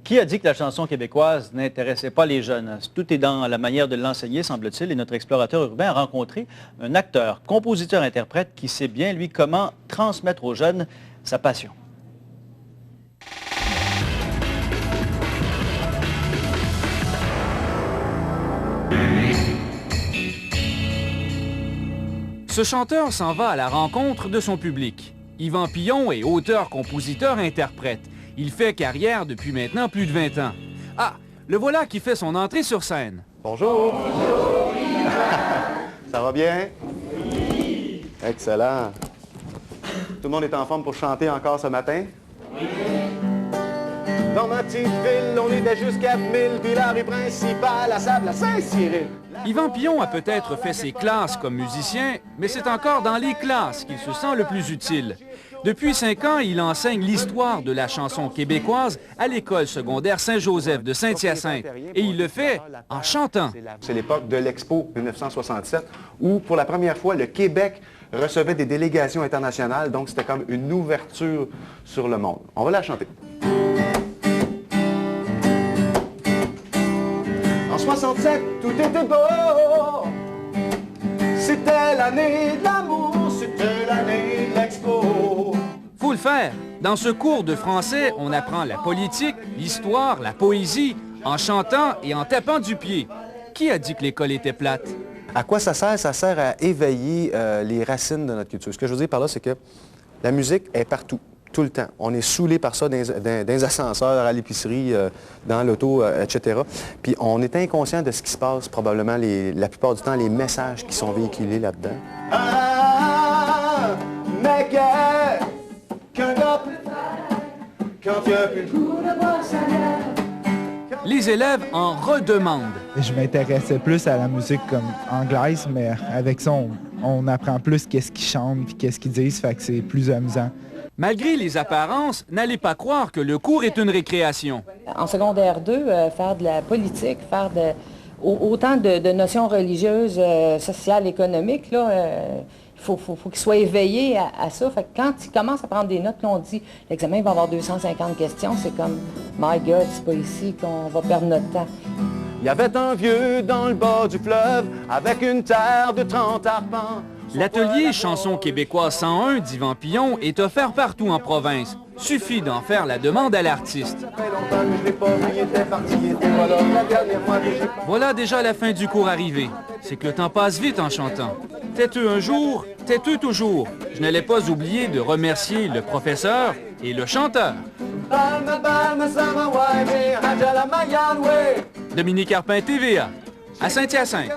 Qui a dit que la chanson québécoise n'intéressait pas les jeunes? Tout est dans la manière de l'enseigner, semble-t-il, et notre explorateur urbain a rencontré un acteur, compositeur-interprète qui sait bien, lui, comment transmettre aux jeunes sa passion. Ce chanteur s'en va à la rencontre de son public. Yvan Pillon est auteur, compositeur, interprète. Il fait carrière depuis maintenant plus de 20 ans. Ah, le voilà qui fait son entrée sur scène. Bonjour. Ça va bien? Oui. Excellent. Tout le monde est en forme pour chanter encore ce matin? Oui. Dans ma petite ville, on était juste 4000, puis la rue principale à Sable à Saint-Cyril. Yvan Pillon a peut-être fait ses classes comme musicien, mais c'est encore dans les classes qu'il se sent le plus utile. Depuis 5 ans, il enseigne l'histoire de la chanson québécoise à l'école secondaire Saint-Joseph de Saint-Hyacinthe. Et il le fait en chantant. C'est l'époque de l'Expo 1967, où pour la première fois, le Québec recevait des délégations internationales, donc c'était comme une ouverture sur le monde. On va la chanter. En 67, tout était beau. C'était l'année de l'amour, c'était l'année de l'expo. Faut le faire. Dans ce cours de français, on apprend la politique, l'histoire, la poésie, en chantant et en tapant du pied. Qui a dit que l'école était plate? À quoi ça sert? Ça sert à éveiller les racines de notre culture. Ce que je veux dire par là, c'est que la musique est partout. Tout le temps. On est saoulé par ça dans les ascenseurs, à l'épicerie, dans l'auto, etc. Puis on est inconscient de ce qui se passe, probablement, la plupart du temps, les messages qui sont véhiculés là-dedans. Ah, mais qu'un gars quand il y a plus le goût de boire sa bière. Les élèves en redemandent. Je m'intéressais plus à la musique comme anglaise, mais avec ça, on apprend plus qu'est-ce qu'ils chantent puis qu'est-ce qu'ils disent, fait que c'est plus amusant. Malgré les apparences, n'allez pas croire que le cours est une récréation. En secondaire 2, faire de la politique, faire autant de notions religieuses, sociales, économiques, là, il faut qu'il soit éveillé à ça. Fait que quand il commence à prendre des notes, là, on dit l'examen va avoir 250 questions, c'est comme « My God, c'est pas ici qu'on va perdre notre temps ». Il y avait un vieux dans le bas du fleuve avec une terre de 30 arpents. L'atelier Chanson québécoise 101 d'Yvan Pillon est offert partout en province. Suffit d'en faire la demande à l'artiste. Voilà déjà la fin du cours arrivé. C'est que le temps passe vite en chantant. Têteux un jour, têteux toujours. Je n'allais pas oublier de remercier le professeur et le chanteur. Dominique Arpin, TVA, à Saint-Hyacinthe.